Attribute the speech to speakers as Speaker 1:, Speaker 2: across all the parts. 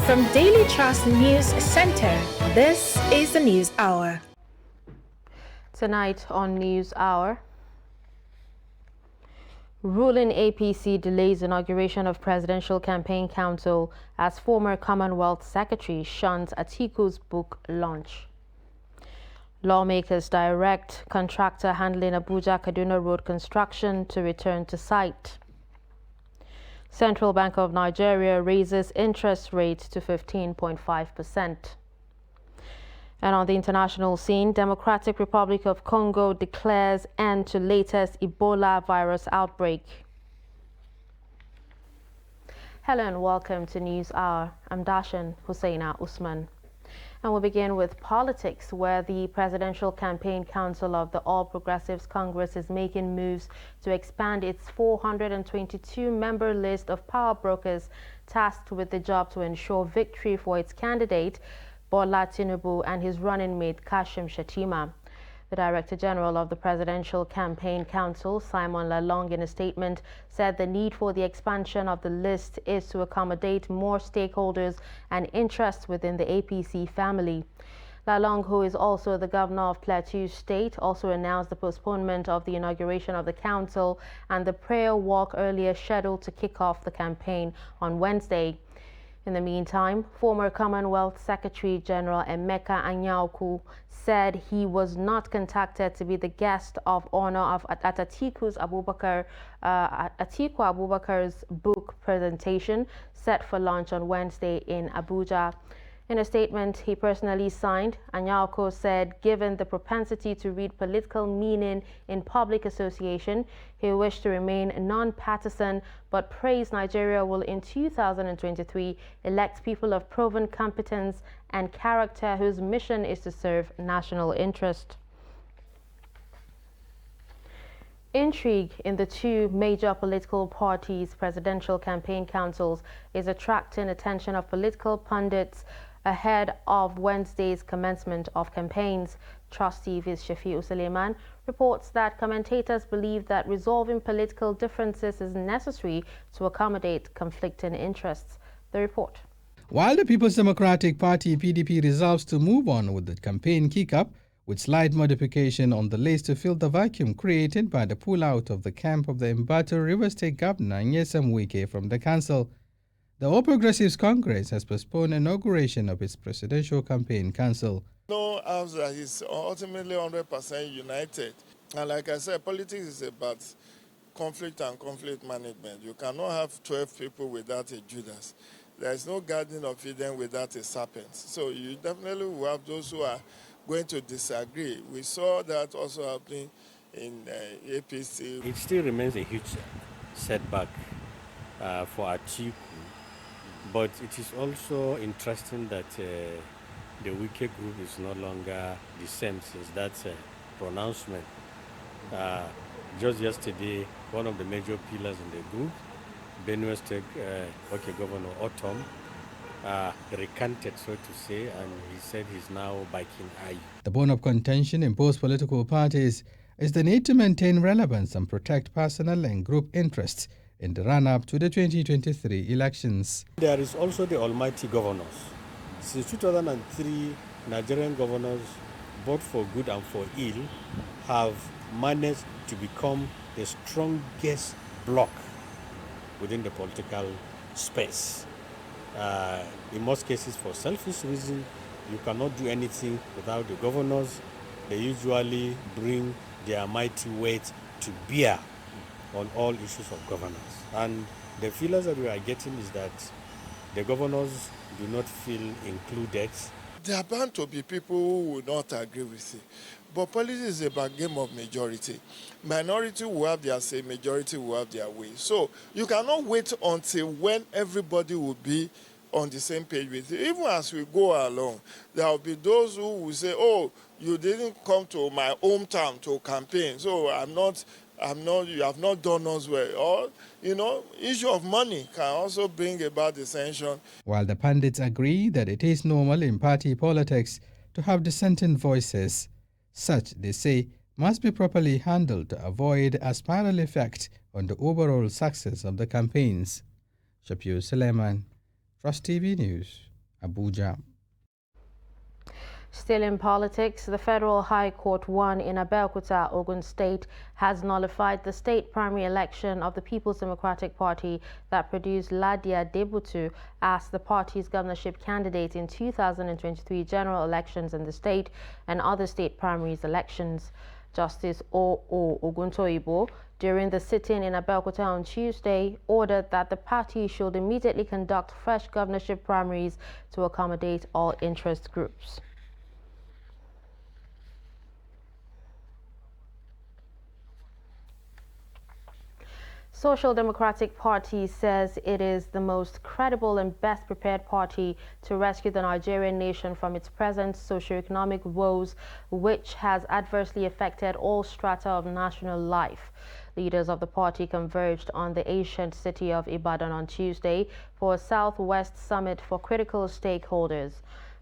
Speaker 1: From Daily Trust News Center, this is the News Hour.
Speaker 2: Tonight on News Hour, ruling APC delays inauguration of Presidential Campaign Council as former Commonwealth Secretary shuns Atiku's book launch. Lawmakers direct contractor handling Abuja-Kaduna Road construction to return to site. Central Bank of Nigeria raises interest rate to 15.5%. And on the international scene, Democratic Republic of Congo declares end to latest Ebola virus outbreak. Hello and welcome to News Hour. I'm Dashan Husseina Usman. And we'll begin with politics, where the Presidential Campaign Council of the All Progressives Congress is making moves to expand its 422-member list of power brokers tasked with the job to ensure victory for its candidate, Bola Tinubu, and his running mate, Kashim Shettima. The Director General of the Presidential Campaign Council, Simon Lalong, in a statement, said the need for the expansion of the list is to accommodate more stakeholders and interests within the APC family. Lalong, who is also the Governor of Plateau State, also announced the postponement of the inauguration of the council and the prayer walk earlier scheduled to kick off the campaign on Wednesday. In the meantime, former Commonwealth Secretary General Emeka Anyaoku said he was not contacted to be the guest of honor at Atiku Abubakar's book presentation set for launch on Wednesday in Abuja. In a statement he personally signed, Anyaoku said given the propensity to read political meaning in public association, he wished to remain non-partisan, but praised Nigeria will in 2023 elect people of proven competence and character whose mission is to serve national interest. Intrigue in the two major political parties' presidential campaign councils is attracting attention of political pundits ahead of Wednesday's commencement of campaigns. Trust TV's Shafiu Suleiman reports that commentators believe that resolving political differences is necessary to accommodate conflicting interests. The report.
Speaker 3: While the People's Democratic Party (PDP) resolves to move on with the campaign kick-up with slight modification on the list to fill the vacuum created by the pull-out of the camp of the embattled River State Governor Nyesom Wike from the council, the All Progressives Congress has postponed inauguration of its Presidential Campaign Council.
Speaker 4: No house that is ultimately 100% united. And like I said, politics is about conflict and conflict management. You cannot have 12 people without a Judas. There is no Garden of Eden without a serpent. So you definitely will have those who are going to disagree. We saw that also happening in APC.
Speaker 5: It still remains a huge setback for Atiku. But it is also interesting that the Wike group is no longer the same since that pronouncement. Just yesterday, one of the major pillars in the group, Benue State Governor Otom, recanted, so to say, and he said he's now biking eye.
Speaker 3: The bone of contention in both political parties is the need to maintain relevance and protect personal and group interests in the run-up to the 2023 elections.
Speaker 5: There is also the almighty governors. Since 2003, Nigerian governors, both for good and for ill, have managed to become the strongest bloc within the political space. In most cases, for selfish reasons, you cannot do anything without the governors. They usually bring their mighty weight to bear on all issues of governance. And the feelers that we are getting is that the governors do not feel included.
Speaker 4: There are bound to be people who will not agree with it. But politics is about game of majority. Minority will have their say, majority will have their way. So you cannot wait until when everybody will be on the same page with it. Even as we go along, there will be those who will say, oh, you didn't come to my hometown to campaign, so you have not done us well. Or, issue of money can also bring about dissension.
Speaker 3: While the pundits agree that it is normal in party politics to have dissenting voices, such, they say, must be properly handled to avoid a spiral effect on the overall success of the campaigns. Shafiu Suleiman, Trust TV News. Abuja.
Speaker 2: Still in politics, the Federal High Court 1 in Abeokuta, Ogun State, has nullified the state primary election of the People's Democratic Party that produced Ladia Debutu as the party's governorship candidate in 2023 general elections in the state and other state primaries elections. Justice O.O. Oguntoyibo, during the sit-in in Abeokuta on Tuesday, ordered that the party should immediately conduct fresh governorship primaries to accommodate all interest groups. Social Democratic Party says it is the most credible and best prepared party to rescue the Nigerian nation from its present socio-economic woes, which has adversely affected all strata of national life. Leaders of the party converged on the ancient city of Ibadan on Tuesday for a Southwest Summit for critical stakeholders.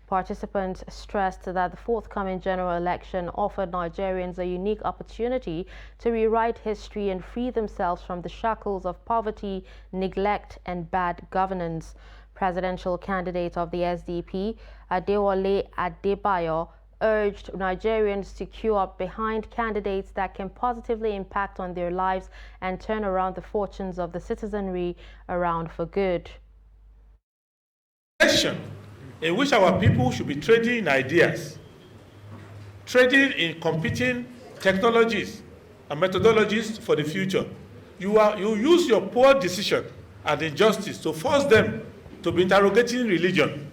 Speaker 2: Participants stressed that the forthcoming general election offered Nigerians a unique opportunity to rewrite history and free themselves from the shackles of poverty, neglect, and bad governance. Presidential candidate of the SDP, Adewale Adebayo, urged Nigerians to queue up behind candidates that can positively impact on their lives and turn around the fortunes of the citizenry around for good.
Speaker 6: In which our people should be trading in ideas, trading in competing technologies and methodologies for the future. You use your poor decision and injustice to force them to be interrogating religion.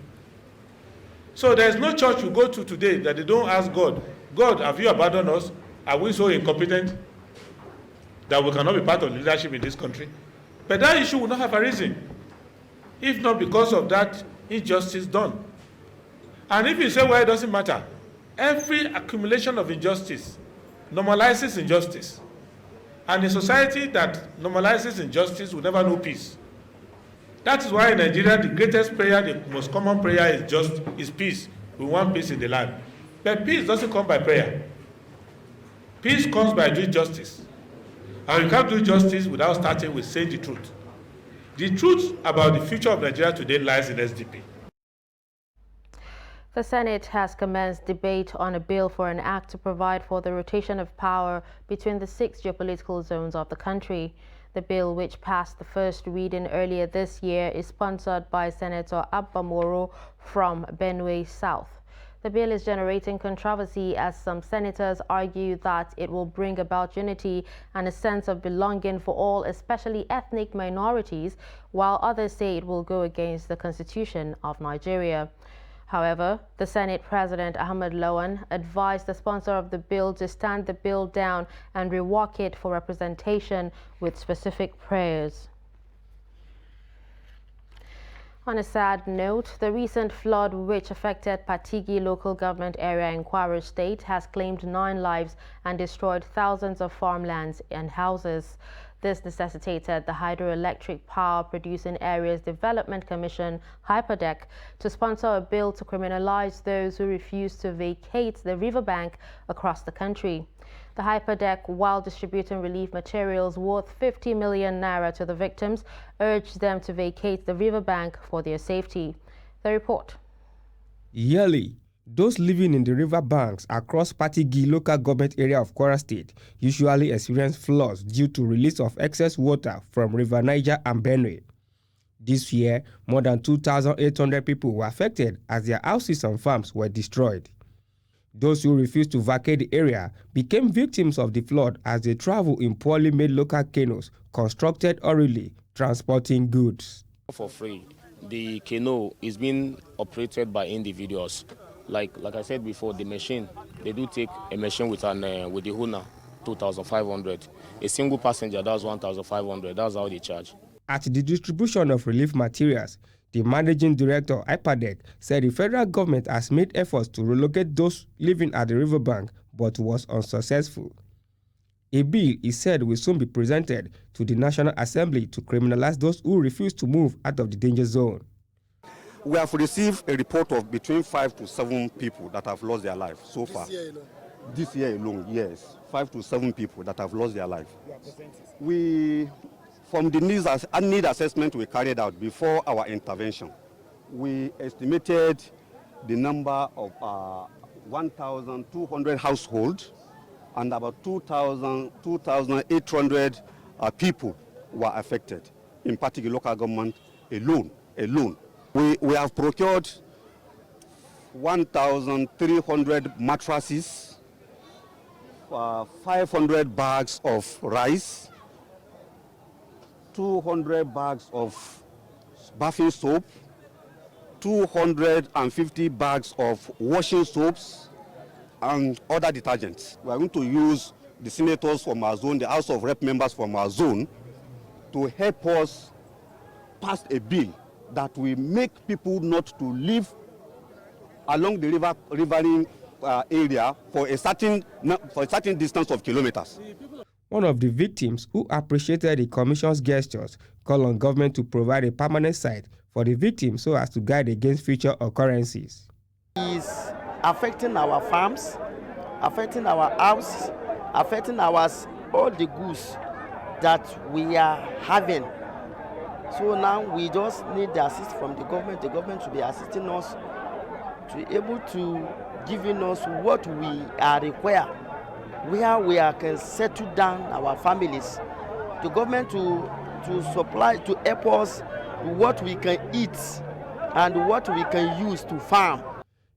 Speaker 6: So there is no church you go to today that they don't ask God, God, have you abandoned us? Are we so incompetent that we cannot be part of leadership in this country? But that issue will not have arisen, if not because of that injustice done. And if you say, well, it doesn't matter, every accumulation of injustice normalizes injustice. And a society that normalizes injustice will never know peace. That is why in Nigeria, the greatest prayer, the most common prayer is peace. We want peace in the land. But peace doesn't come by prayer. Peace comes by doing justice. And you can't do justice without starting with saying the truth. The truth about the future of Nigeria today lies in SDP.
Speaker 2: The Senate has commenced debate on a bill for an act to provide for the rotation of power between the 6 geopolitical zones of the country. The bill, which passed the first reading earlier this year, is sponsored by Senator Abba Moro from Benue South. The bill is generating controversy as some senators argue that it will bring about unity and a sense of belonging for all, especially ethnic minorities, while others say it will go against the Constitution of Nigeria. However, the Senate President Ahmed Lawan advised the sponsor of the bill to stand the bill down and rework it for representation with specific prayers. On a sad note, the recent flood which affected Patigi local government area in Kwara State has claimed 9 lives and destroyed thousands of farmlands and houses. This necessitated the Hydroelectric Power Producing Areas Development Commission, HYPODEC, to sponsor a bill to criminalize those who refuse to vacate the riverbank across the country. The HYPODEC, while distributing relief materials worth 50 million naira to the victims, urged them to vacate the riverbank for their safety. The report.
Speaker 7: Yearly, those living in the river banks across Patigi local government area of Kwara State usually experience floods due to release of excess water from River Niger and Benue. This year, more than 2,800 people were affected as their houses and farms were destroyed. Those who refused to vacate the area became victims of the flood as they travel in poorly made local canoes constructed orally, transporting goods.
Speaker 8: For free, the canoe is being operated by individuals. Like I said before, the machine, they do take a machine with the Huna, 2,500. A single passenger, that's 1,500. That's how they charge.
Speaker 7: At the distribution of relief materials, the managing director of HYPODEC said the federal government has made efforts to relocate those living at the riverbank, but was unsuccessful. A bill, he said, will soon be presented to the National Assembly to criminalize those who refuse to move out of the danger zone.
Speaker 9: We have received a report of between 5 to 7 people that have lost their life so far. This year alone, yes. 5 to 7 people that have lost their life. From the need assessment we carried out before our intervention, we estimated the number of 1,200 households and about 2,800 people were affected, in particular local government alone. We have procured 1,300 mattresses, 500 bags of rice, 200 bags of bathing soap, 250 bags of washing soaps, and other detergents. We are going to use the senators from our zone, the House of Rep members from our zone, to help us pass a bill that will make people not to live along the riverine area for a certain distance of kilometers.
Speaker 7: One of the victims who appreciated the commission's gestures called on government to provide a permanent site for the victims so as to guard against future occurrences.
Speaker 10: It's affecting our farms, affecting our house, affecting all the goods that we are having. So now we just need the assistance from the government. The government should be assisting us to be able to giving us what we are required, where we can settle down our families. The government to supply, to help us what we can eat and what we can use to farm.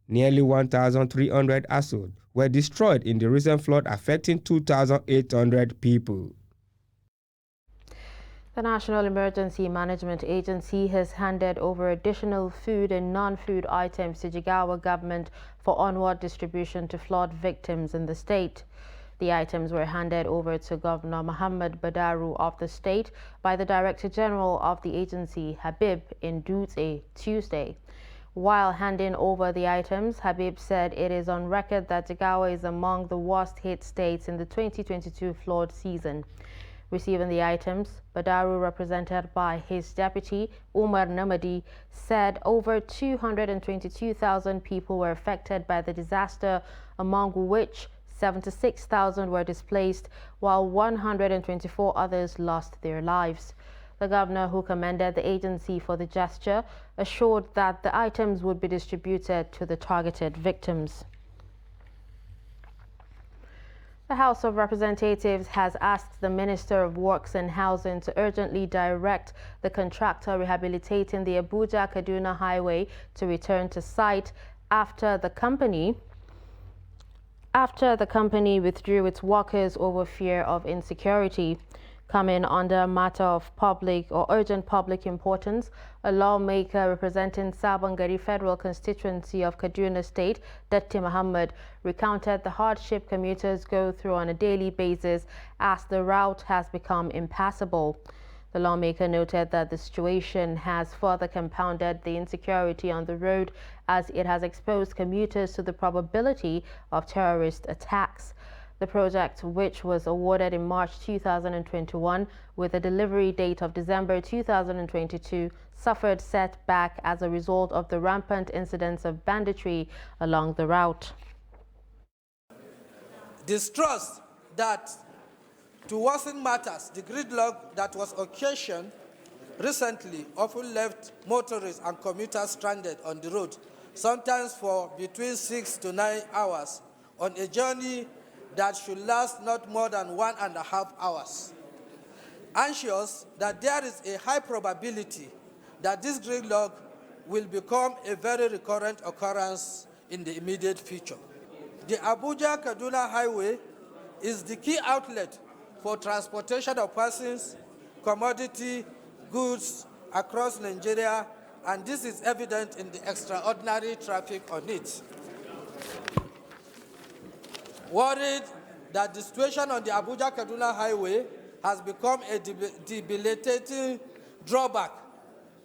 Speaker 7: Nearly 1,300 households were destroyed in the recent flood affecting 2,800 people.
Speaker 2: The National Emergency Management Agency has handed over additional food and non-food items to Jigawa government for onward distribution to flood victims in the state. The items were handed over to Governor Muhammad Badaru of the state by the Director General of the agency, Habib, in Dutse, Tuesday. While handing over the items, Habib said it is on record that Jigawa is among the worst hit states in the 2022 flood season. Receiving the items, Badaru, represented by his deputy, Umar Namadi, said over 222,000 people were affected by the disaster, among which 76,000 were displaced, while 124 others lost their lives. The governor, who commended the agency for the gesture, assured that the items would be distributed to the targeted victims. The House of Representatives has asked the Minister of Works and Housing to urgently direct the contractor rehabilitating the Abuja-Kaduna Highway to return to site after the company withdrew its workers over fear of insecurity. Coming under a matter of public or urgent public importance, a lawmaker representing Sabangari Federal Constituency of Kaduna State, Datti Muhammad, recounted the hardship commuters go through on a daily basis as the route has become impassable. The lawmaker noted that the situation has further compounded the insecurity on the road as it has exposed commuters to the probability of terrorist attacks. The project, which was awarded in March 2021 with a delivery date of December 2022, suffered setback as a result of the rampant incidents of banditry along the route.
Speaker 11: Distrust that, to worsen matters, the gridlock that was occasioned recently often left motorists and commuters stranded on the road, sometimes for between 6 to 9 hours on a journey that should last not more than 1.5 hours. Anxious that there is a high probability that this gridlock will become a very recurrent occurrence in the immediate future. The Abuja-Kaduna Highway is the key outlet for transportation of persons, commodity, goods across Nigeria, and this is evident in the extraordinary traffic on it. Worried that the situation on the Abuja-Kaduna Highway has become a debilitating drawback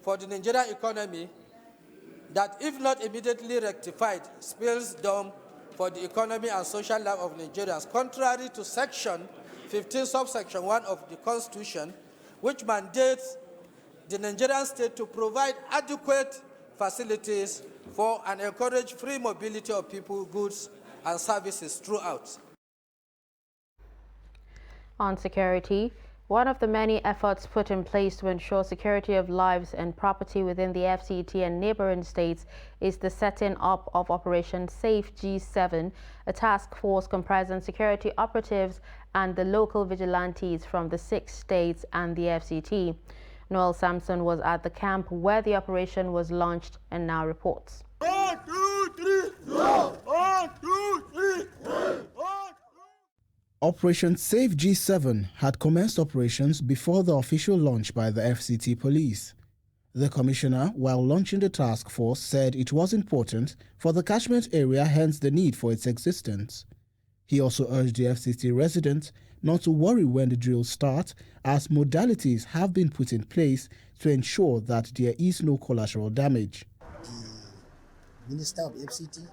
Speaker 11: for the Nigerian economy that, if not immediately rectified, spells doom for the economy and social life of Nigerians, contrary to Section 15, subsection 1 of the Constitution, which mandates the Nigerian state to provide adequate facilities for and encourage free mobility of people, goods, and services throughout.
Speaker 2: On security, One of the many efforts put in place to ensure security of lives and property within the FCT and neighboring states is the setting up of Operation Safe G7, a task force comprising security operatives and the local vigilantes from the 6 states and the FCT. Noel Sampson was at the camp where the operation was launched and now reports.
Speaker 12: 1, 2, 3, go! 1, 2, 3, go!
Speaker 13: Operation Safe G7 had commenced operations before the official launch by the FCT police. The commissioner, while launching the task force, said it was important for the catchment area, hence the need for its existence. He also urged the FCT residents not to worry when the drills start, as modalities have been put in place to ensure that there is no collateral damage.
Speaker 14: The Minister of FCT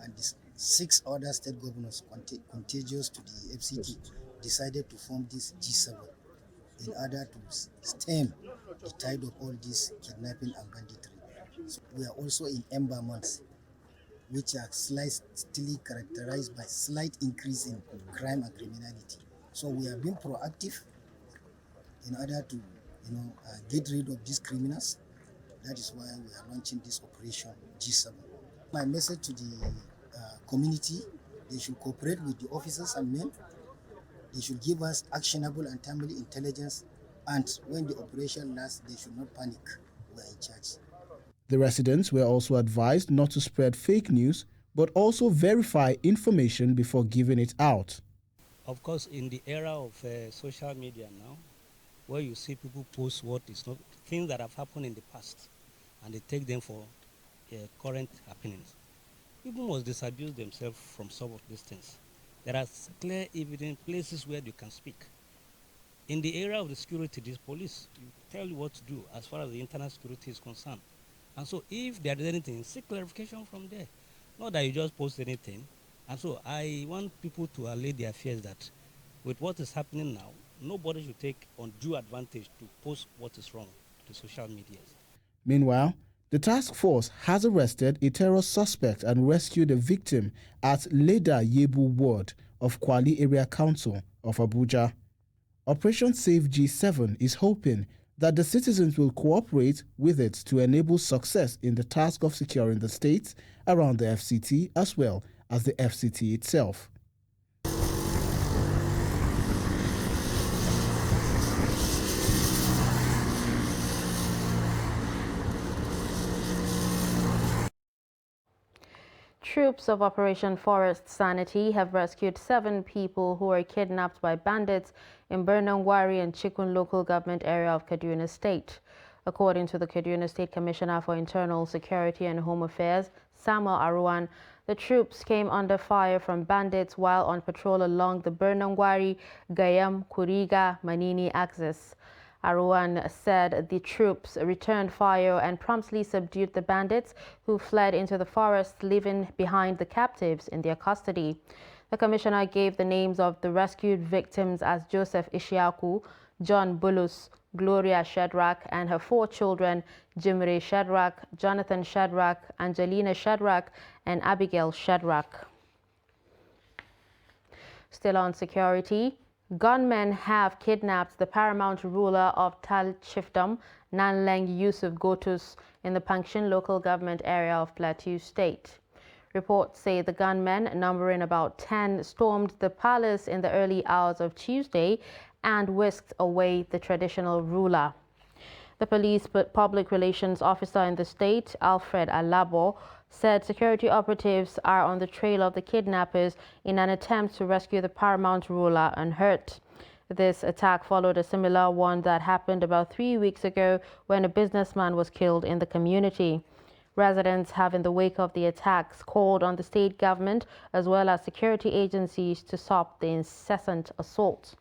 Speaker 14: and the 6 other state governors contagious to the FCT decided to form this G7 in order to stem the tide of all this kidnapping and banditry. So we are also in ember months, which are slightly characterized by slight increase in crime and criminality. So we are being proactive in order to get rid of these criminals. That is why we are launching this Operation G7. My message to the community, they should cooperate with the officers and men. They should give us actionable and timely intelligence, and when the operation lasts, they should not panic. We are in charge.
Speaker 13: The residents were also advised not to spread fake news, but also verify information before giving it out.
Speaker 15: Of course, in the era of social media now, where you see people post what is not, things that have happened in the past, and they take them for current happenings. People must disabuse themselves from some of these things. There are clear evident places where you can speak. In the area of the security, this police tell you what to do as far as the internal security is concerned. And so if there is anything, seek clarification from there. Not that you just post anything. And so I want people to allay their fears that with what is happening now, nobody should take undue advantage to post what is wrong to social media.
Speaker 13: Meanwhile, the task force has arrested a terror suspect and rescued a victim at Leda Yebu ward of Kwali Area Council of Abuja. Operation Safe G7 is hoping that the citizens will cooperate with it to enable success in the task of securing the states around the FCT as well as the FCT itself.
Speaker 2: Troops of Operation Forest Sanity have rescued 7 people who were kidnapped by bandits in Bernangwari and Chikun local government area of Kaduna State. According to the Kaduna State Commissioner for Internal Security and Home Affairs, Samuel Aruwan, the troops came under fire from bandits while on patrol along the Bernangwari, Gayam, Kuriga, Manini axis. Aruwan said the troops returned fire and promptly subdued the bandits who fled into the forest, leaving behind the captives in their custody. The commissioner gave the names of the rescued victims as Joseph Ishiaku, John Bulus, Gloria Shadrach, and her 4 children, Jimre Shadrach, Jonathan Shadrach, Angelina Shadrach, and Abigail Shadrach. Still on security, gunmen have kidnapped the paramount ruler of Tal Chiefdom, Nanleng Yusuf Gotus, in the Pankshin local government area of Plateau State. Reports say the gunmen, numbering about 10, stormed the palace in the early hours of Tuesday and whisked away the traditional ruler. The police public relations officer in the state, Alfred Alabo, said security operatives are on the trail of the kidnappers in an attempt to rescue the paramount ruler unhurt. This attack followed a similar one that happened about 3 weeks ago when a businessman was killed in the community. Residents have, in the wake of the attacks, called on the state government as well as security agencies to stop the incessant assault.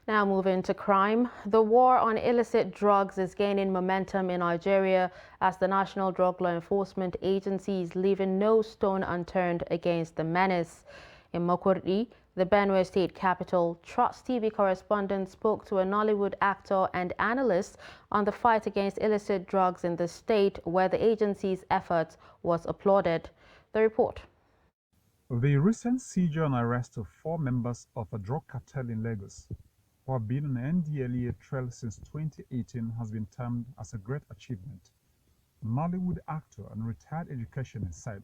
Speaker 2: Now moving to crime. The war on illicit drugs is gaining momentum in Nigeria as the National Drug Law Enforcement Agency is leaving no stone unturned against the menace. In Makurdi, the Benue State capital, Trust TV correspondent spoke to a Nollywood actor and analyst on the fight against illicit drugs in the state, where the agency's efforts was applauded. The report.
Speaker 16: The recent seizure and arrest of 4 members of a drug cartel in Lagos, who have been on the NDLEA trail since 2018, has been termed as a great achievement. Nollywood actor and retired educationist said,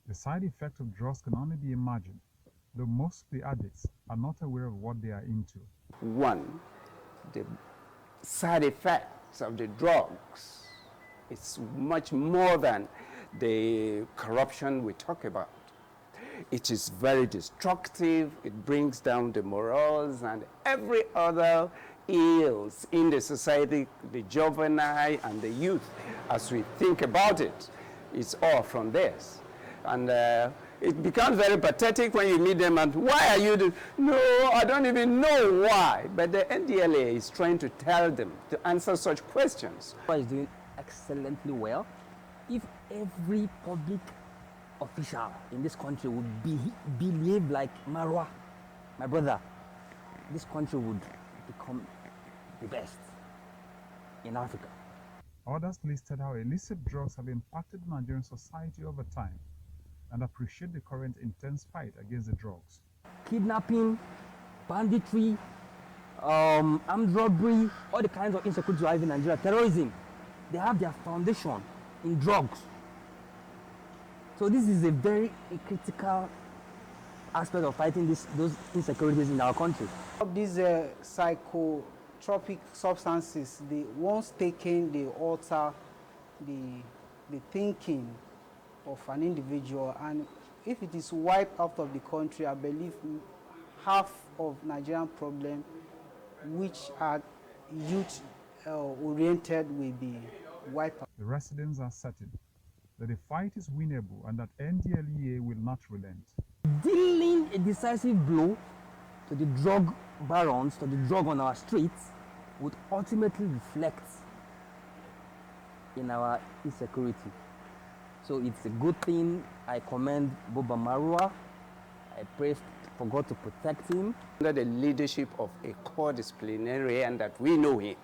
Speaker 16: "The side effects of drugs can only be imagined, though most of the addicts are not aware of what they are into."
Speaker 17: One, the side effects of the drugs is much more than the corruption we talk about. It is very destructive. It brings down the morals and every other ills in the society, the juvenile and the youth. As we think about it, it's all from this. And it becomes very pathetic when you meet them and, "Why are you doing?" "No, I don't even know why." But the NDLEA is trying to tell them to answer such questions.
Speaker 18: Is doing excellently well. If every public official in this country would behave like Marwa, my brother, this country would become the best in Africa.
Speaker 16: Others listed how illicit drugs have impacted Nigerian society over time and appreciate the current intense fight against the drugs.
Speaker 18: Kidnapping, banditry, armed robbery, all the kinds of insecurity we have in Nigeria, terrorism, they have their foundation in drugs. So this is a very critical aspect of fighting those insecurities in our country.
Speaker 19: These psychotropic substances, once taken, they alter the thinking of an individual, and if it is wiped out of the country, I believe half of Nigerian problems, which are youth oriented, will be wiped out.
Speaker 16: The residents are certain that the fight is winnable and that NDLEA will not relent.
Speaker 18: Dealing a decisive blow to the drug barons, to the drug on our streets, would ultimately reflect in our insecurity. So it's a good thing. I commend Buba Marwa. I pray for God to protect him.
Speaker 17: Under the leadership of a core disciplinarian that we know him,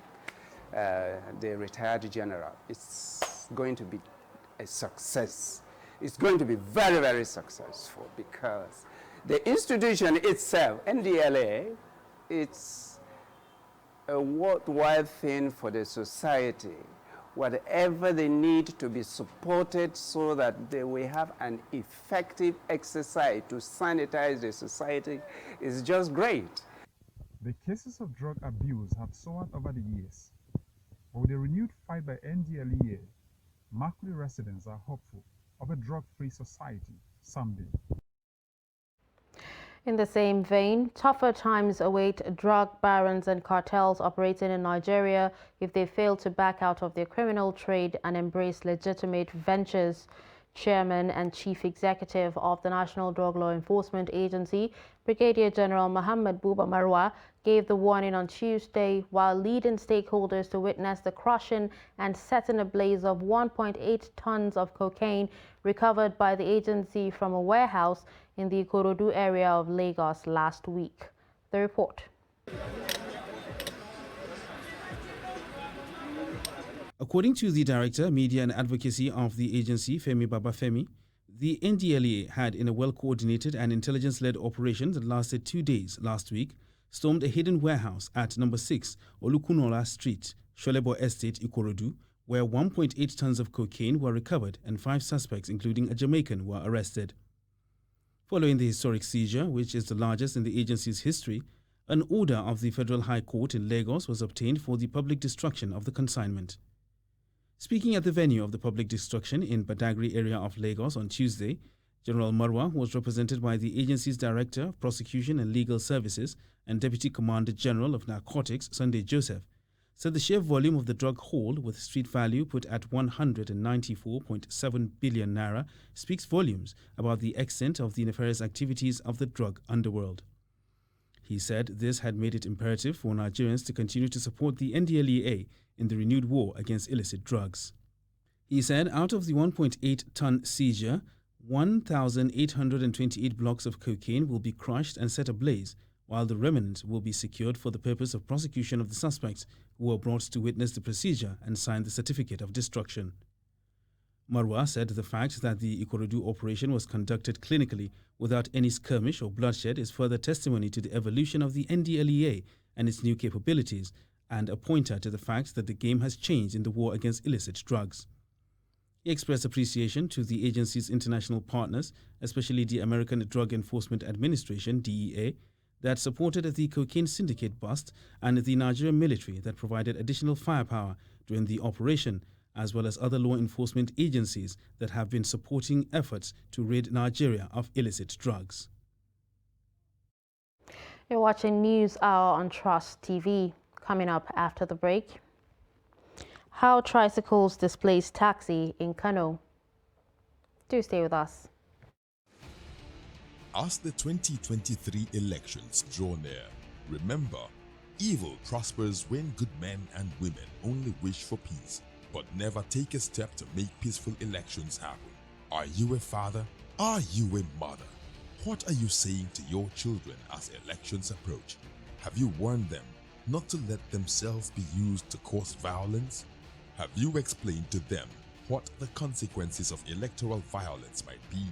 Speaker 17: the retired general, it's going to be a success. It's going to be very, very successful because the institution itself, NDLEA, it's a worthwhile thing for the society. Whatever they need to be supported so that they will have an effective exercise to sanitize the society is just great.
Speaker 16: The cases of drug abuse have soared over the years, but with a renewed fight by NDLEA, Makudi residents are hopeful of a drug-free society someday.
Speaker 2: In the same vein, tougher times await drug barons and cartels operating in Nigeria if they fail to back out of their criminal trade and embrace legitimate ventures. Chairman and Chief Executive of the National Drug Law Enforcement Agency, Brigadier General Muhammad Buba Marwa, gave the warning on Tuesday while leading stakeholders to witness the crushing and setting ablaze of 1.8 tons of cocaine recovered by the agency from a warehouse in the Ikorodu area of Lagos last week. The report.
Speaker 20: According to the Director, Media and Advocacy of the agency, Femi Babafemi, the NDLEA had, in a well-coordinated and intelligence-led operation that lasted 2 days last week, stormed a hidden warehouse at number 6 Olukunola Street, Sholebo Estate, Ikorodu, where 1.8 tons of cocaine were recovered and 5 suspects, including a Jamaican, were arrested. Following the historic seizure, which is the largest in the agency's history, an order of the Federal High Court in Lagos was obtained for the public destruction of the consignment. Speaking at the venue of the public destruction in Badagry area of Lagos on Tuesday, General Marwa, who was represented by the agency's Director of Prosecution and Legal Services and Deputy Commander General of Narcotics, Sunday Joseph, said the sheer volume of the drug haul, with street value put at 194.7 billion naira, speaks volumes about the extent of the nefarious activities of the drug underworld. He said this had made it imperative for Nigerians to continue to support the NDLEA in the renewed war against illicit drugs. He said out of the 1.8-ton seizure, 1,828 blocks of cocaine will be crushed and set ablaze, while the remnant will be secured for the purpose of prosecution of the suspects who were brought to witness the procedure and sign the certificate of destruction. Marwa said the fact that the Ikorodu operation was conducted clinically without any skirmish or bloodshed is further testimony to the evolution of the NDLEA and its new capabilities, and a pointer to the fact that the game has changed in the war against illicit drugs. He expressed appreciation to the agency's international partners, especially the American Drug Enforcement Administration, DEA, that supported the cocaine syndicate bust, and the Nigerian military that provided additional firepower during the operation, as well as other law enforcement agencies that have been supporting efforts to rid Nigeria of illicit drugs.
Speaker 2: You're watching News Hour on Trust TV. Coming up after the break, how tricycles displace taxi in Kano. Do stay with us.
Speaker 21: As the 2023 elections draw near, remember, evil prospers when good men and women only wish for peace, but never take a step to make peaceful elections happen. Are you a father? Are you a mother? What are you saying to your children as elections approach? Have you warned them not to let themselves be used to cause violence? Have you explained to them what the consequences of electoral violence might be?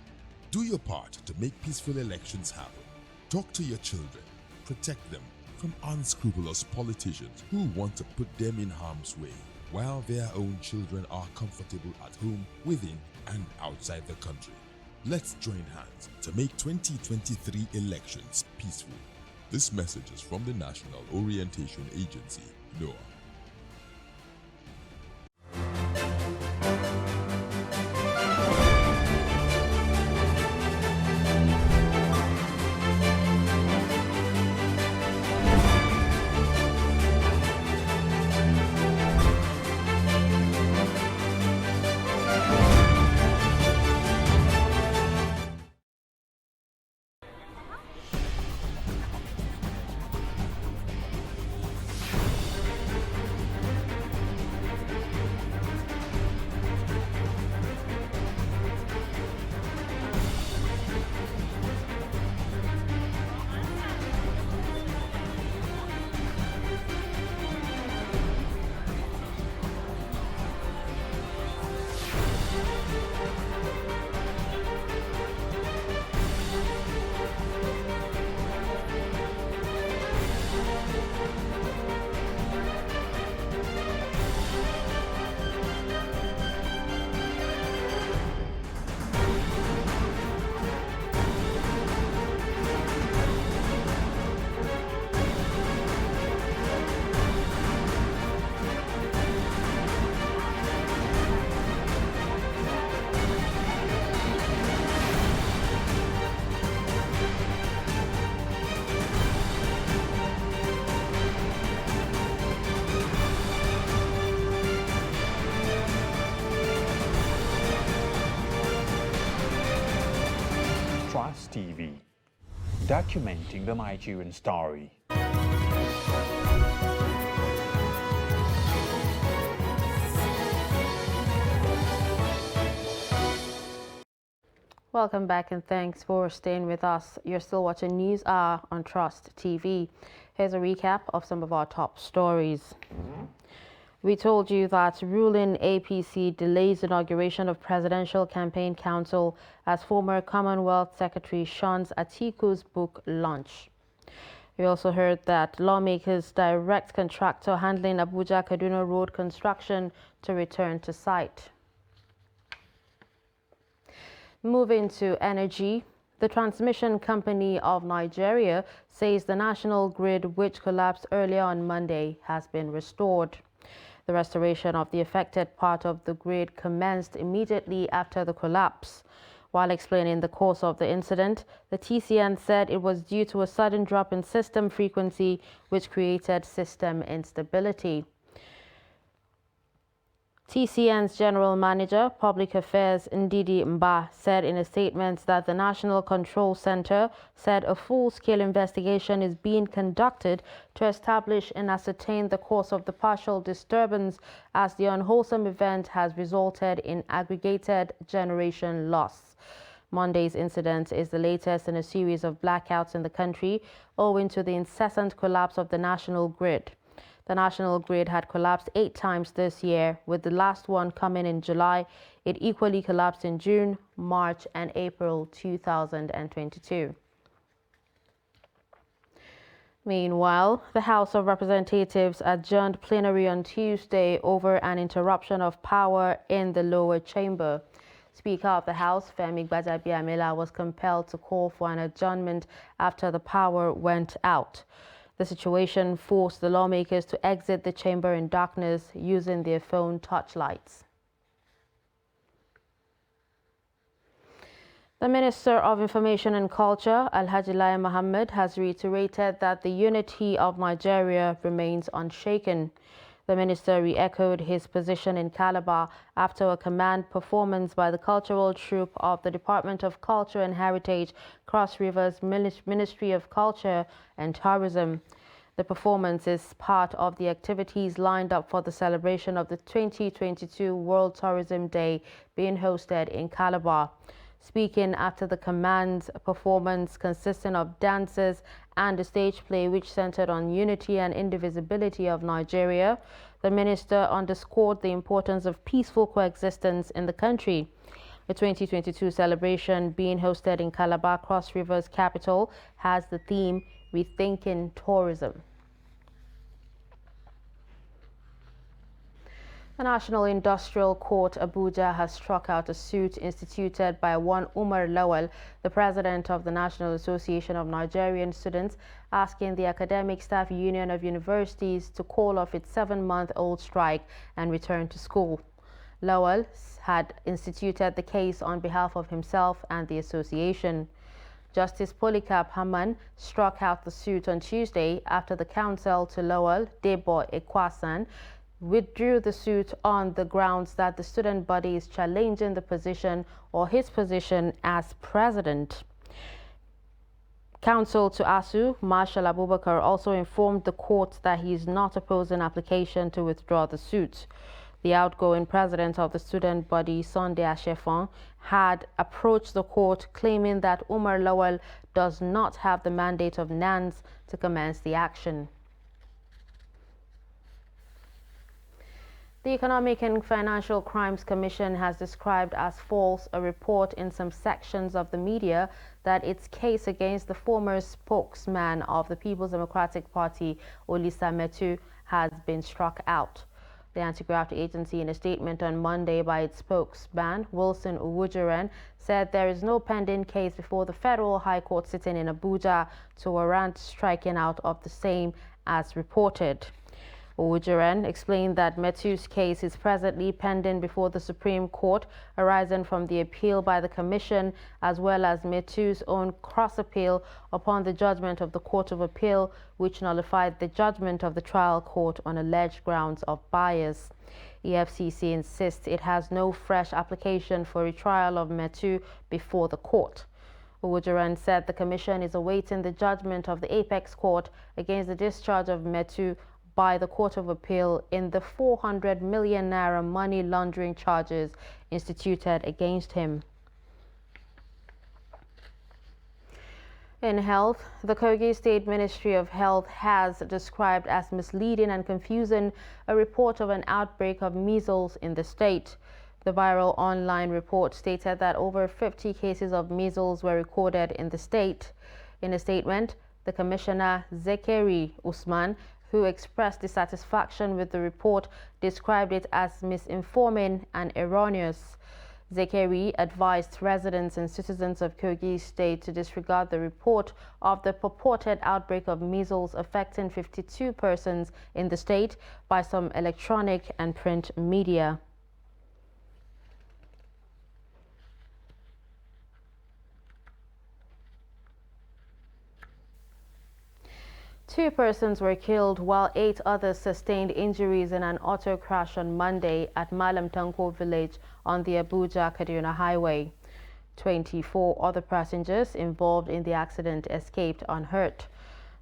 Speaker 21: Do your part to make peaceful elections happen. Talk to your children. Protect them from unscrupulous politicians who want to put them in harm's way, while their own children are comfortable at home, within and outside the country. Let's join hands to make 2023 elections peaceful. This message is from the National Orientation Agency, NOAA.
Speaker 22: Trust TV, documenting the Nigerian story.
Speaker 2: Welcome back and thanks for staying with us. You're still watching News Hour on Trust TV. Here's a recap of some of our top stories. We told you that ruling APC delays inauguration of Presidential Campaign Council as former Commonwealth Secretary shuns Atiku's book launch. We also heard that lawmakers direct contractor handling Abuja-Kaduna Road construction to return to site. Moving to energy, the Transmission Company of Nigeria says the national grid, which collapsed earlier on Monday, has been restored. The restoration of the affected part of the grid commenced immediately after the collapse. While explaining the cause of the incident, the TCN said it was due to a sudden drop in system frequency, which created system instability. TCN's General Manager, Public Affairs Ndidi Mba said in a statement that the National Control Center said a full-scale investigation is being conducted to establish and ascertain the cause of the partial disturbance, as the unwholesome event has resulted in aggregated generation loss. Monday's incident is the latest in a series of blackouts in the country owing to the incessant collapse of the national grid. The national grid had collapsed 8 times this year, with the last one coming in July. It equally collapsed in June, March, and April 2022. Meanwhile, the House of Representatives adjourned plenary on Tuesday over an interruption of power in the lower chamber. Speaker of the House, Femi Gbajabiamila, was compelled to call for an adjournment after the power went out. The situation forced the lawmakers to exit the chamber in darkness using their phone torchlights. The Minister of Information and Culture, Alhaji Lai Mohammed, has reiterated that the unity of Nigeria remains unshaken. The minister re-echoed his position in Calabar after a command performance by the cultural troupe of the Department of Culture and Heritage, Cross Rivers Ministry of Culture and Tourism. The performance is part of the activities lined up for the celebration of the 2022 World Tourism Day being hosted in Calabar. Speaking after the command's performance consisting of dances and a stage play which centered on unity and indivisibility of Nigeria, the minister underscored the importance of peaceful coexistence in the country. The 2022 celebration being hosted in Calabar, Cross Rivers capital, has the theme Rethinking Tourism. The National Industrial Court, Abuja, has struck out a suit instituted by one Umar Lawal, the president of the National Association of Nigerian Students, asking the Academic Staff Union of Universities to call off its 7-month-old strike and return to school. Lawal had instituted the case on behalf of himself and the association. Justice Polycarp Haman struck out the suit on Tuesday after the counsel to Lawal, Debo Ekwasan, withdrew the suit on the grounds that the student body is challenging the position or his position as president. Counsel to ASU, Marshal Abubakar, also informed the court that he is not opposing application to withdraw the suit. The outgoing president of the student body, Sunday Ashefon, had approached the court claiming that Umar Lawal does not have the mandate of NANS to commence the action. The Economic and Financial Crimes Commission has described as false a report in some sections of the media that its case against the former spokesman of the People's Democratic Party, Olisa Metu, has been struck out. The Anti-Graft Agency, in a statement on Monday by its spokesman, Wilson Uwujuren, said there is no pending case before the Federal High Court sitting in Abuja to warrant striking out of the same as reported. Uwujuren explained that Metu's case is presently pending before the Supreme Court, arising from the appeal by the Commission, as well as Metu's own cross-appeal upon the judgment of the Court of Appeal, which nullified the judgment of the trial court on alleged grounds of bias. EFCC insists it has no fresh application for retrial of Metu before the court. Uwujuren said the Commission is awaiting the judgment of the Apex Court against the discharge of Metu by the Court of Appeal in the 400 million naira money laundering charges instituted against him. In health, the Kogi State Ministry of Health has described as misleading and confusing a report of an outbreak of measles in the state. The viral online report stated that over 50 cases of measles were recorded in the state. In a statement, the Commissioner Zekeri Usman, who expressed dissatisfaction with the report, described it as misinforming and erroneous. Zekeri advised residents and citizens of Kogi State to disregard the report of the purported outbreak of measles affecting 52 persons in the state by some electronic and print media. Two persons were killed while 8 others sustained injuries in an auto crash on Monday at Malam Tanko village on the Abuja-Kaduna highway. 24 other passengers involved in the accident escaped unhurt.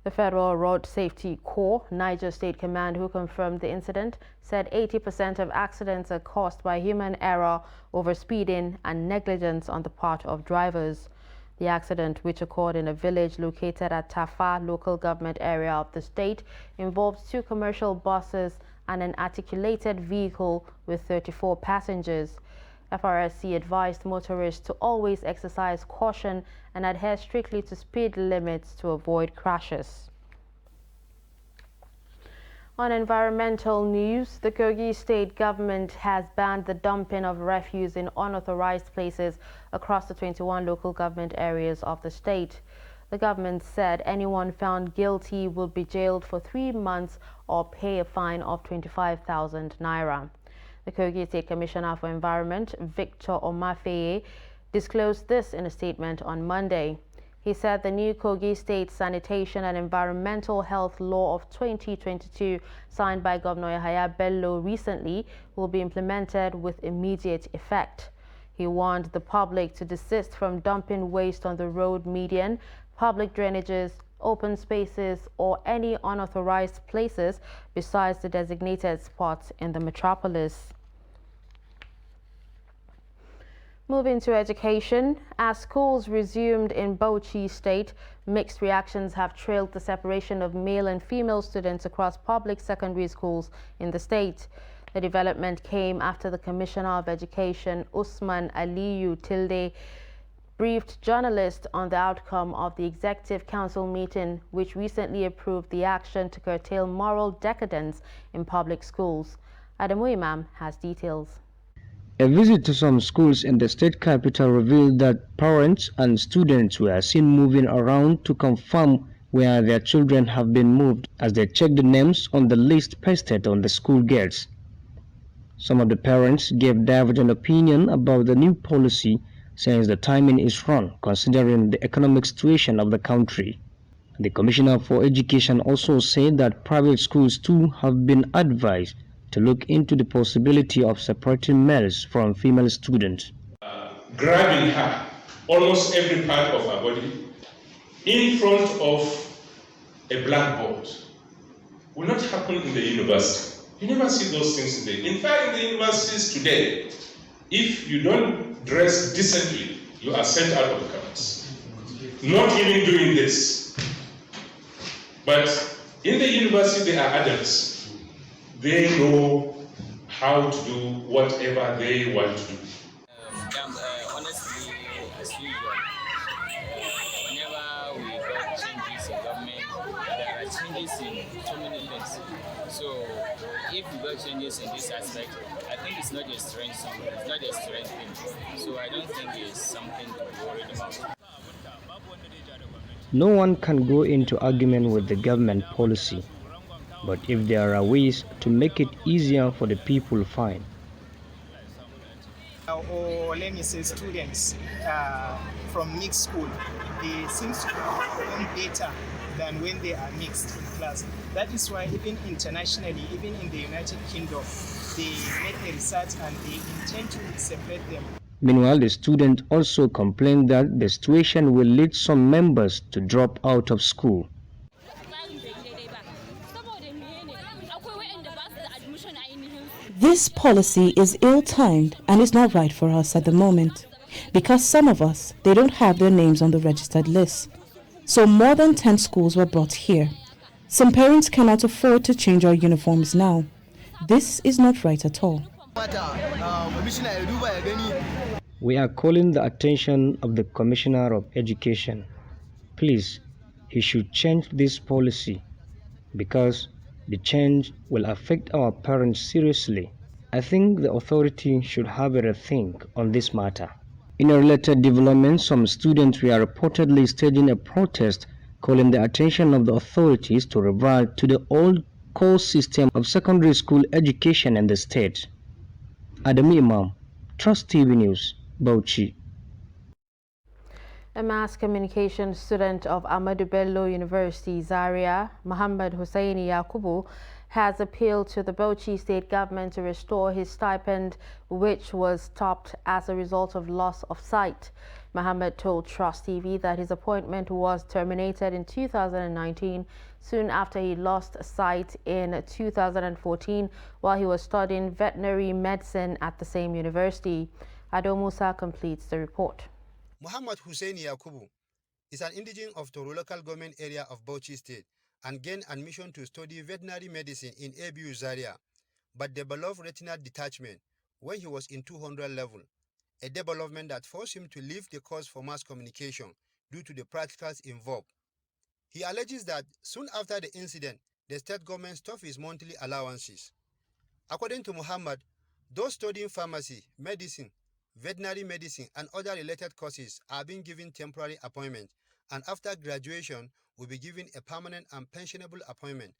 Speaker 2: The Federal Road Safety Corps, Niger State Command, who confirmed the incident, said 80% of accidents are caused by human error, overspeeding, and negligence on the part of drivers. The accident, which occurred in a village located at Tafa local government area of the state, involved 2 commercial buses and an articulated vehicle with 34 passengers. FRSC advised motorists to always exercise caution and adhere strictly to speed limits to avoid crashes. On environmental news, the Kogi state government has banned the dumping of refuse in unauthorized places across the 21 local government areas of the state. The government said anyone found guilty will be jailed for 3 months or pay a fine of 25,000 naira. The Kogi State Commissioner for Environment, Victor Omafeye, disclosed this in a statement on Monday. He said the new Kogi State Sanitation and Environmental Health Law of 2022, signed by Governor Yahaya Bello recently, will be implemented with immediate effect. He warned the public to desist from dumping waste on the road median, public drainages, open spaces, or any unauthorized places besides the designated spots in the metropolis. Moving to education, as schools resumed in Bauchi State, mixed reactions have trailed the separation of male and female students across public secondary schools in the state. The development came after the Commissioner of Education, Usman Aliyu Tilde, briefed journalists on the outcome of the Executive Council meeting, which recently approved the action to curtail moral decadence in public schools. Adamu Imam has details.
Speaker 7: A visit to some schools in the state capital revealed that parents and students were seen moving around to confirm where their children have been moved as they check the names on the list pasted on the school gates. Some of the parents gave divergent opinion about the new policy, saying the timing is wrong considering the economic situation of the country. The Commissioner for Education also said that private schools too have been advised to look into the possibility of separating males from female students.
Speaker 1: Grabbing her, almost every part of her body, in front of a blackboard will not happen in the university. You never see those things today. In fact, in the universities today, if you don't dress decently, you are sent out of campus. Not even doing this. But in the university, they are adults. They know how to do whatever they want to do.
Speaker 5: Honestly, as usual, whenever we got changes in government, there are changes in so many things. So, if we got changes in this aspect, I think it's not a strange thing. It's not a strange thing. So, I don't think it's something to be worried about.
Speaker 7: No one can go into argument with the government policy. But if there are ways to make it easier for the people, fine.
Speaker 23: Or let me say students from mixed school, they seem to perform better than when they are mixed in class. That is why even internationally, even in the United Kingdom, they make a research and they intend to separate them.
Speaker 7: Meanwhile, the student also complained that the situation will lead some members to drop out of school.
Speaker 24: This policy is ill-timed and is not right for us at the moment, because some of us, they don't have their names on the registered list. So more than 10 schools were brought here. Some parents cannot afford to change our uniforms now. This is not right at all.
Speaker 7: We are calling the attention of the Commissioner of Education. Please, he should change this policy, because the change will affect our parents seriously. I think the authority should have a rethink on this matter. In a related development, some students were reportedly staging a protest calling the attention of the authorities to revert to the old core system of secondary school education in the state. Adamu Imam, Trust TV News, Bauchi.
Speaker 2: A mass communication student of Ahmadu Bello University, Zaria, Muhammad Hussaini Yakubu, has appealed to the Bauchi state government to restore his stipend, which was stopped as a result of loss of sight. Muhammad told Trust TV that his appointment was terminated in 2019, soon after he lost sight in 2014 while he was studying veterinary medicine at the same university. Ado Musa completes the report.
Speaker 3: Muhammad Hussein Yakubu is an indigene of Toro local government area of Bauchi State and gained admission to study veterinary medicine in ABU Zaria, but developed retinal detachment when he was in 200 level, a development that forced him to leave the course for mass communication due to the practicals involved. He alleges that soon after the incident, the state government stopped his monthly allowances. According to Muhammad, those studying pharmacy, medicine, veterinary medicine, and other related courses are being given temporary appointments, and after graduation will be given a permanent and pensionable appointment.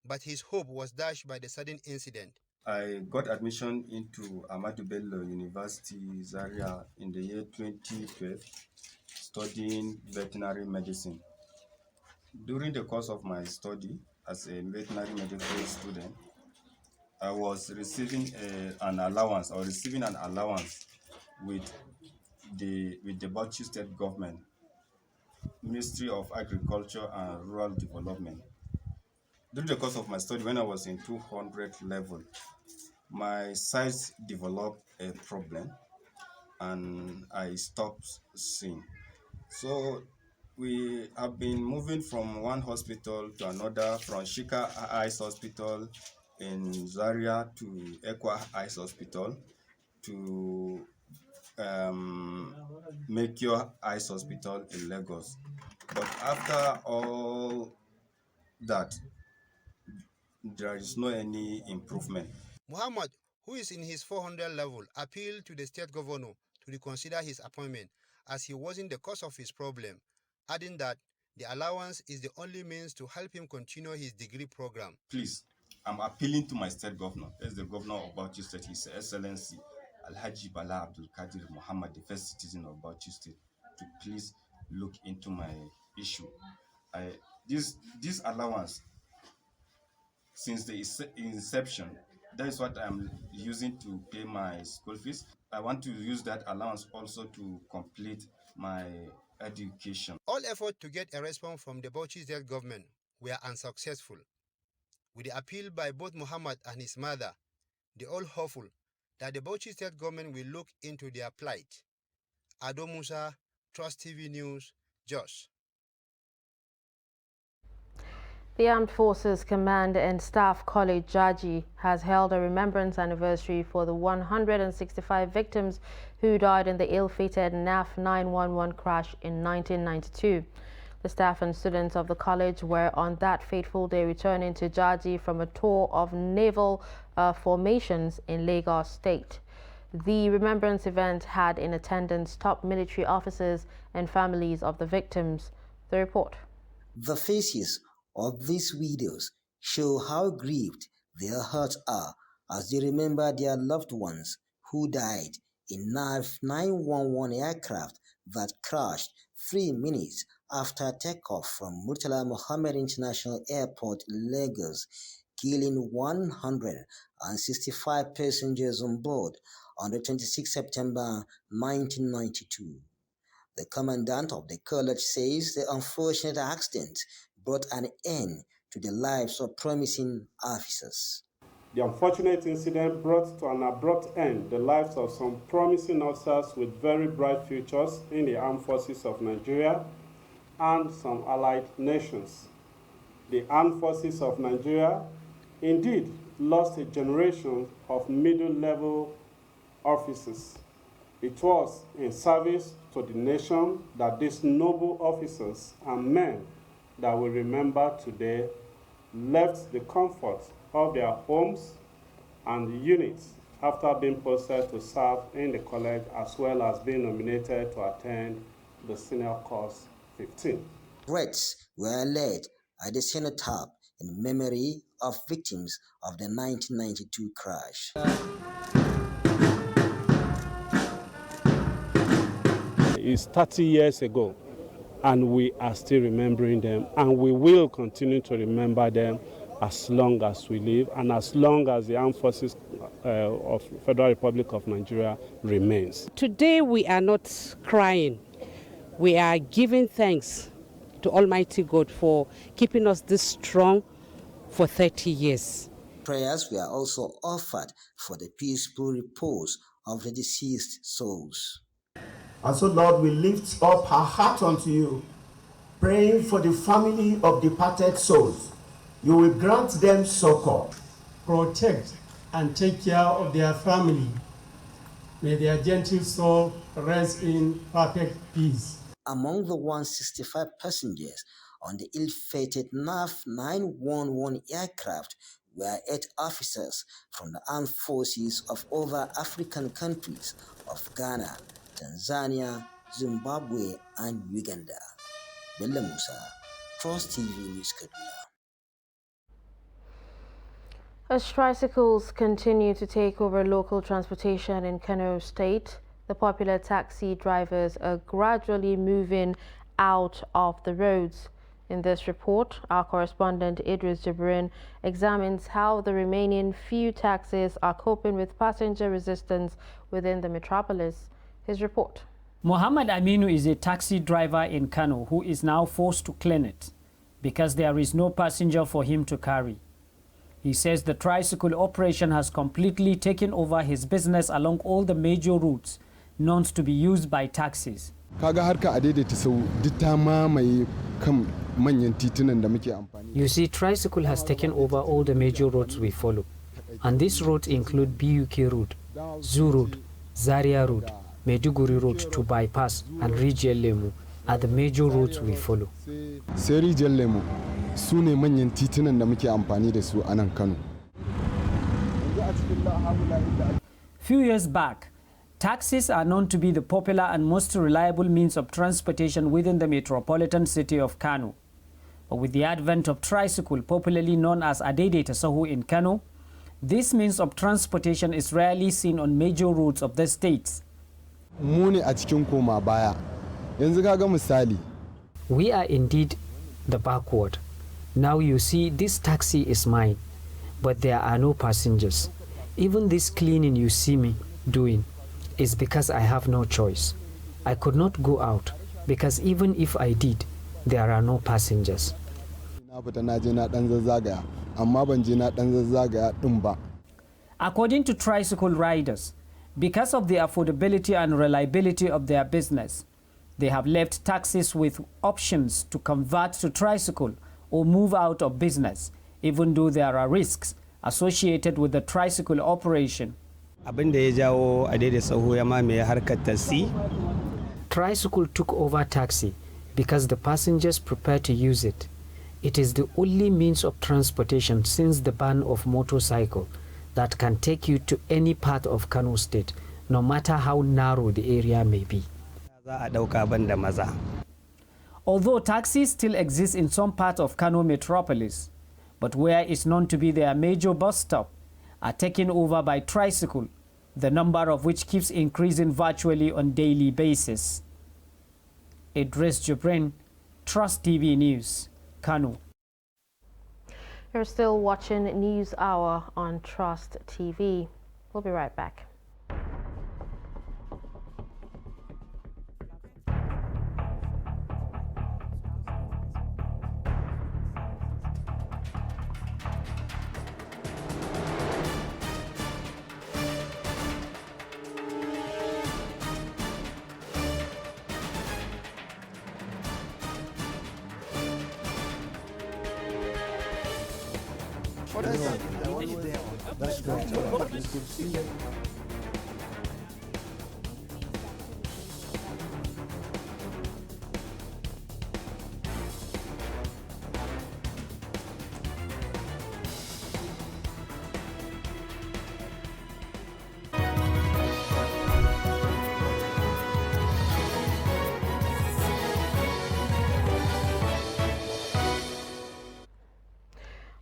Speaker 3: But his hope was dashed by the sudden incident.
Speaker 4: I got admission into Ahmadu Bello University, Zaria in the year 2012, studying veterinary medicine. During the course of my study as a veterinary medical student, I was receiving an allowance with the Bauchi State Government, Ministry of Agriculture and Rural Development. During the course of my study, when I was in 200 level, my sight developed a problem and I stopped seeing. So we have been moving from one hospital to another, from Shika Eyes Hospital in Zaria to Equa Eyes Hospital to Mekio Eyes Hospital in Lagos. But after all that, there is no any improvement.
Speaker 3: Muhammad, who is in his 400 level, appealed to the state governor to reconsider his appointment as he wasn't the cause of his problem, adding that the allowance is the only means to help him continue his degree program.
Speaker 4: Please, I'm appealing to my state governor, as the governor of Bauchi State, His Excellency Alhaji Bala Abdul Qadir Muhammad, the first citizen of Bauchi State, to please look into my issue. This allowance, since the inception, that is what I'm using to pay my school fees. I want to use that allowance also to complete my education.
Speaker 3: All efforts to get a response from the Bauchi State government were unsuccessful. With the appeal by both Muhammad and his mother, they all hopeful that the Bauchi State government will look into their plight. Ado Musa, Trust TV News, Jos.
Speaker 2: The Armed Forces Command and Staff College, Jaji, has held a remembrance anniversary for the 165 victims who died in the ill-fated NAF 911 crash in 1992. The staff and students of the college were on that fateful day returning to Jaji from a tour of naval formations in Lagos State. The remembrance event had in attendance top military officers and families of the victims. The report.
Speaker 6: The faces of these widows show how grieved their hearts are as they remember their loved ones who died in NAF 911 aircraft that crashed 3 minutes after takeoff from Murtala Mohammed International Airport, Lagos, killing 165 passengers on board on the 26th September 1992. The commandant of the college says the unfortunate accident brought an end to the lives of promising officers.
Speaker 8: The unfortunate incident brought to an abrupt end the lives of some promising officers with very bright futures in the armed forces of Nigeria and some allied nations. The armed forces of Nigeria indeed lost a generation of middle-level officers. It was in service to the nation that these noble officers and men that we remember today left the comfort of their homes and units after being posted to serve in the college, as well as being nominated to attend the Senior Course 15.
Speaker 6: Threats were led at the cenotaph in memory of victims of the 1992 crash.
Speaker 8: It's 30 years ago, and we are still remembering them, and we will continue to remember them as long as we live and as long as the armed forces of Federal Republic of Nigeria remains.
Speaker 25: Today we are not crying. We are giving thanks to Almighty God for keeping us this strong for 30 years.
Speaker 6: Prayers were also offered for the peaceful repose of the deceased souls.
Speaker 9: And so, Lord, we lift up our heart unto you, praying for the family of departed souls. You will grant them succor.
Speaker 10: Protect and take care of their family. May their gentle soul rest in perfect peace.
Speaker 6: Among the 165 passengers on the ill-fated NAF 911 aircraft were 8 officers from the armed forces of other African countries of Ghana, Tanzania, Zimbabwe, and Uganda. Bello Musa, Trust TV News Kaduna.
Speaker 2: As tricycles continue to take over local transportation in Kano State, the popular taxi drivers are gradually moving out of the roads. In this report, our correspondent Idris Jibrin examines how the remaining few taxis are coping with passenger resistance within the metropolis. His report.
Speaker 11: Muhammad Aminu is a taxi driver in Kano who is now forced to clean it because there is no passenger for him to carry. He says the tricycle operation has completely taken over his business along all the major routes known to be used by taxis.
Speaker 12: You see, tricycle has taken over all the major roads we follow. And these roads include BUK Road, Zoo Road, Zaria Road, Meduguri Road to bypass, and Rijiyar Lemu are the major roads we follow.
Speaker 11: Few years back, taxis are known to be the popular and most reliable means of transportation within the metropolitan city of Kano. But with the advent of tricycle, popularly known as Adaidaita Sahu in Kano, this means of transportation is rarely seen on major roads of the states.
Speaker 12: We are indeed the backward. Now you see, this taxi is mine, but there are no passengers. Even this cleaning you see me doing is because I have no choice. I could not go out because even if I did, there are no passengers.
Speaker 11: According to tricycle riders, because of the affordability and reliability of their business, they have left taxis with options to convert to tricycle or move out of business, even though there are risks associated with the tricycle operation.
Speaker 12: Tricycle took over taxi because the passengers prepare to use it. It is the only means of transportation since the ban of motorcycle that can take you to any part of Kano State, no matter how narrow the area may be.
Speaker 11: Although taxis still exist in some parts of Kano metropolis, but where it's known to be their major bus stop, are taken over by tricycle, the number of which keeps increasing virtually on daily basis. Idris Jibrin, Trust TV News, Kano.
Speaker 2: You're still watching News Hour on Trust TV. We'll be right back.
Speaker 14: That's great. Good to see you.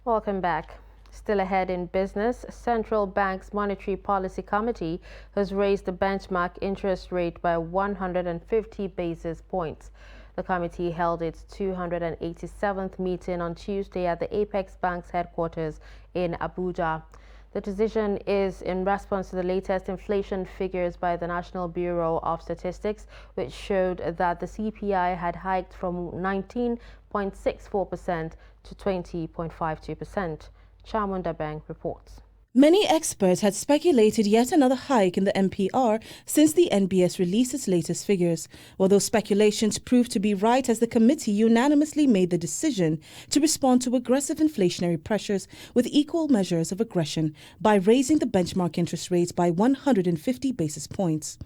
Speaker 2: Welcome back. Still ahead in business, Central Bank's Monetary Policy Committee has raised the benchmark interest rate by 150 basis points. The committee held its 287th meeting on Tuesday at the Apex Bank's headquarters in Abuja. The decision is in response to the latest inflation figures by the National Bureau of Statistics, which showed that the CPI had hiked from 19.64% to 20.52%. Chamunda Bank reports.
Speaker 24: Many experts had speculated yet another hike in the MPR since the NBS released its latest figures, while those speculations proved to be right as the committee unanimously made the decision to respond to aggressive inflationary pressures with equal measures of aggression by raising the benchmark interest rates by 150 basis points.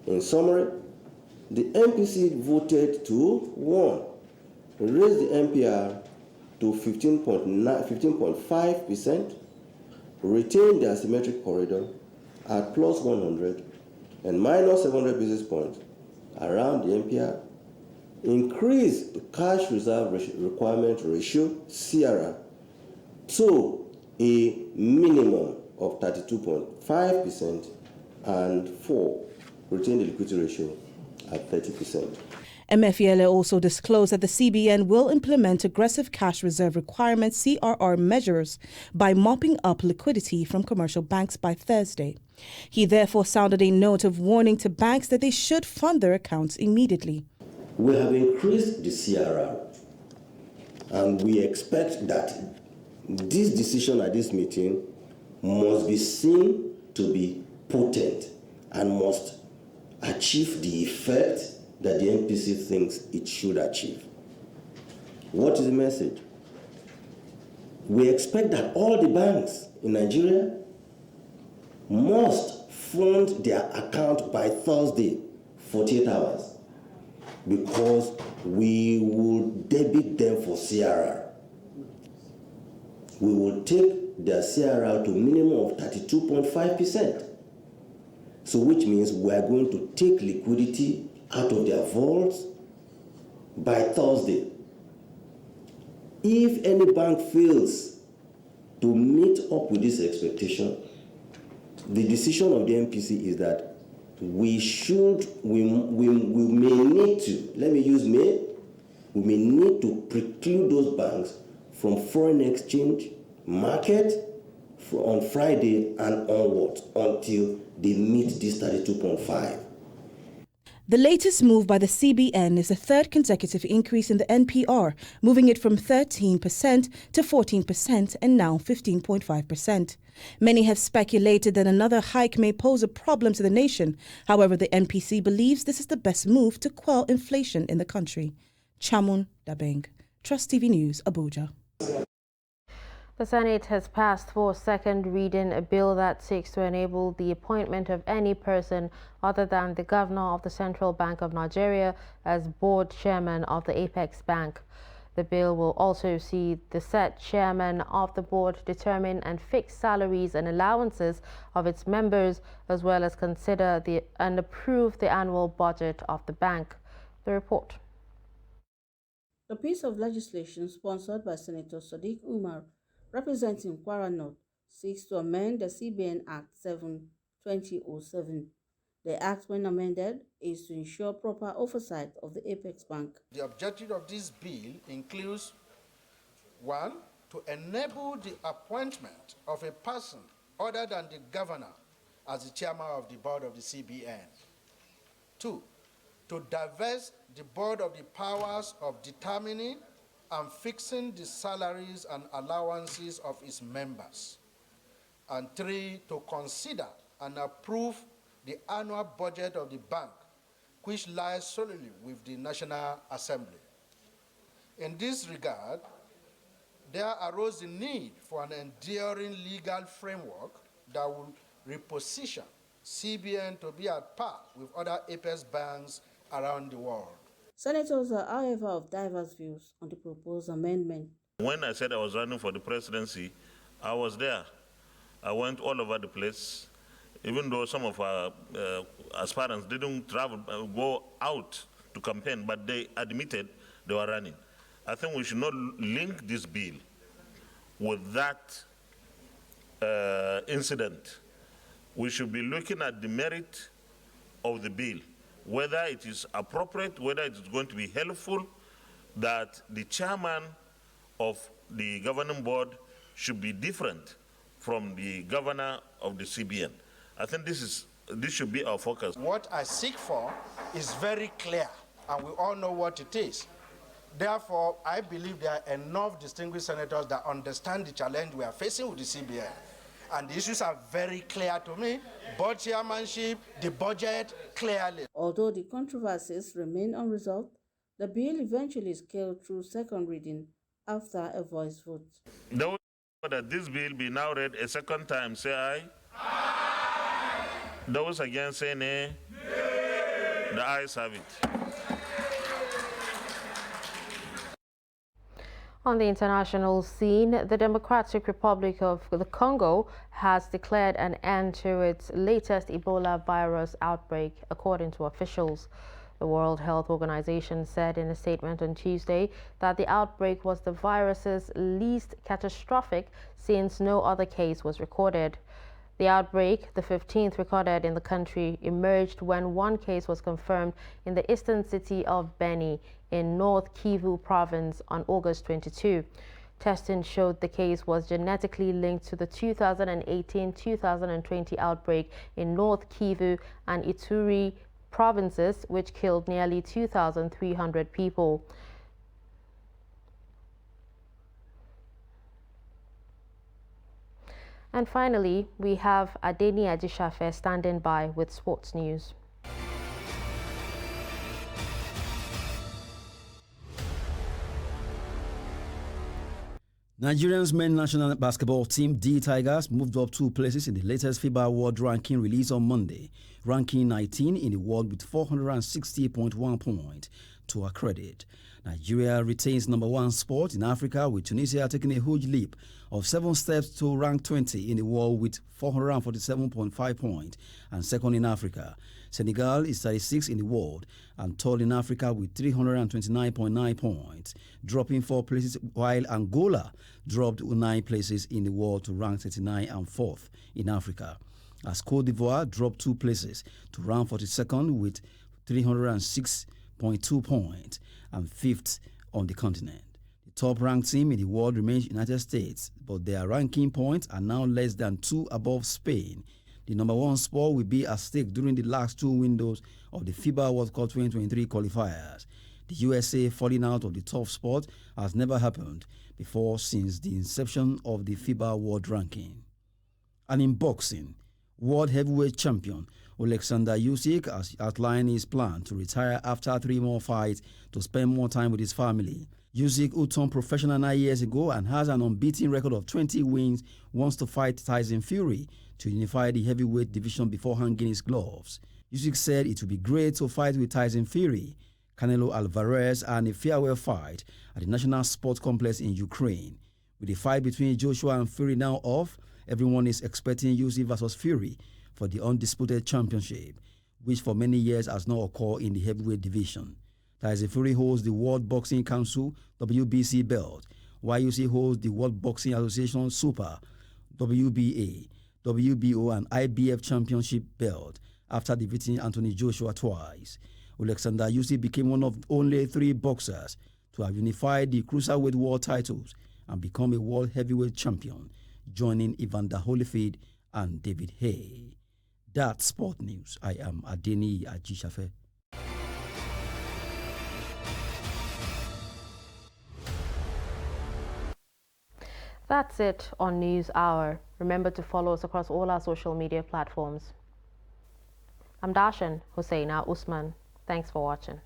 Speaker 13: In summary, the MPC voted to 1. Raise the MPR to 15.5%, retain the asymmetric corridor at plus 100 and minus 700 basis points around the MPR, increase the cash reserve requirement ratio, CRR, to a minimum of 32.5%, and 4, retain the liquidity ratio at 30%.
Speaker 24: Emefiele also disclosed that the CBN will implement aggressive cash reserve requirement CRR measures by mopping up liquidity from commercial banks by Thursday. He therefore sounded a note of warning to banks that they should fund their accounts immediately.
Speaker 13: We have increased the CRR, and we expect that this decision at this meeting must be seen to be potent and must achieve the effect that the MPC thinks it should achieve. What is the message? We expect that all the banks in Nigeria must fund their account by Thursday, 48 hours, because we will debit them for CRR. We will take their CRR to a minimum of 32.5%. So which means we are going to take liquidity out of their vaults by Thursday. If any bank fails to meet up with this expectation, the decision of the MPC is that we may need to, let me use may, we may need to preclude those banks from foreign exchange market on Friday and onwards until they meet this 32.5.
Speaker 24: The latest move by the CBN is the third consecutive increase in the NPR, moving it from 13% to 14% and now 15.5%. Many have speculated that another hike may pose a problem to the nation. However, the MPC believes this is the best move to quell inflation in the country. Chamun Dabeng, Trust TV News, Abuja.
Speaker 2: The Senate has passed for second reading a bill that seeks to enable the appointment of any person other than the Governor of the Central Bank of Nigeria as board chairman of the Apex Bank. The bill will also see the said chairman of the board determine and fix salaries and allowances of its members, as well as consider and approve the annual budget of the bank. The report.
Speaker 15: The piece of legislation sponsored by Senator Sadiq Umar, representing Kwara North, seeks to amend the CBN Act 7/2007. The Act, when amended, is to ensure proper oversight of the Apex Bank.
Speaker 17: The objective of this bill includes 1. To enable the appointment of a person other than the governor as the chairman of the board of the CBN. 2. To divest the board of the powers of determining and fixing the salaries and allowances of its members. And 3, to consider and approve the annual budget of the bank, which lies solely with the National Assembly. In this regard, there arose the need for an enduring legal framework that will reposition CBN to be at par with other Apex banks around the world.
Speaker 15: Senators are, however, of diverse views on the proposed amendment.
Speaker 18: When I said I was running for the presidency, I was there. I went all over the place, even though some of our aspirants didn't go out to campaign, but they admitted they were running. I think we should not link this bill with that incident. We should be looking at the merit of the bill, whether it is appropriate, whether it is going to be helpful, that the chairman of the governing board should be different from the governor of the CBN. I think this should be our focus.
Speaker 17: What I seek for is very clear, and we all know what it is. Therefore, I believe there are enough distinguished senators that understand the challenge we are facing with the CBN. And the issues are very clear to me. Board chairmanship, the budget, clearly.
Speaker 15: Although the controversies remain unresolved, the bill eventually scaled through second reading after a voice vote.
Speaker 18: Those that this bill be now read a second time, say aye. Aye. Those against, say nay. Nay. The ayes have it.
Speaker 2: On the international scene, the Democratic Republic of the Congo has declared an end to its latest Ebola virus outbreak, according to officials. The World Health Organization said in a statement on Tuesday that the outbreak was the virus's least catastrophic since no other case was recorded. The outbreak, the 15th recorded in the country, emerged when one case was confirmed in the eastern city of Beni in North Kivu province on August 22. Testing showed the case was genetically linked to the 2018-2020 outbreak in North Kivu and Ituri provinces, which killed nearly 2,300 people. And finally, we have Adeni Ajishafe standing by with sports news.
Speaker 16: Nigeria's men's national basketball team, D Tigers, moved up 2 places in the latest FIBA World Ranking released on Monday, ranking 19 in the world with 460.1 points to her credit. Nigeria retains #1 spot in Africa, with Tunisia taking a huge leap of 7 steps to rank 20 in the world with 447.5 points and second in Africa. Senegal is 36 in the world and third in Africa with 329.9 points, dropping 4 places, while Angola dropped 9 places in the world to rank 39 and 4th in Africa, as Cote d'Ivoire dropped 2 places to rank 42nd with 306.2 points and 5th on the continent. The top-ranked team in the world remains United States, but their ranking points are now less than 2 above Spain. The #1 spot will be at stake during the last 2 windows of the FIBA World Cup 2023 qualifiers. The USA falling out of the top spot has never happened before since the inception of the FIBA World Ranking. And in boxing, World Heavyweight Champion Alexander Usyk has outlined his plan to retire after 3 more fights to spend more time with his family. Usyk, who turned professional 9 years ago and has an unbeaten record of 20 wins, wants to fight Tyson Fury to unify the heavyweight division before hanging his gloves. Usyk said it would be great to fight with Tyson Fury, Canelo Alvarez, and a farewell fight at the National Sports Complex in Ukraine. With the fight between Joshua and Fury now off, everyone is expecting Usyk versus Fury for the undisputed championship, which for many years has not occurred in the heavyweight division. Tyson Fury holds the World Boxing Council WBC belt, while Usyk holds the World Boxing Association Super, WBA, WBO, and IBF championship belt after defeating Anthony Joshua twice. Alexander Usyk became one of only 3 boxers to have unified the cruiserweight world titles and become a world heavyweight champion, joining Evander Holyfield and David Haye. That's Sport News. I am Adeni Ajishafe.
Speaker 2: That's it on News Hour. Remember to follow us across all our social media platforms. I'm Darshan Hussaina Usman. Thanks for watching.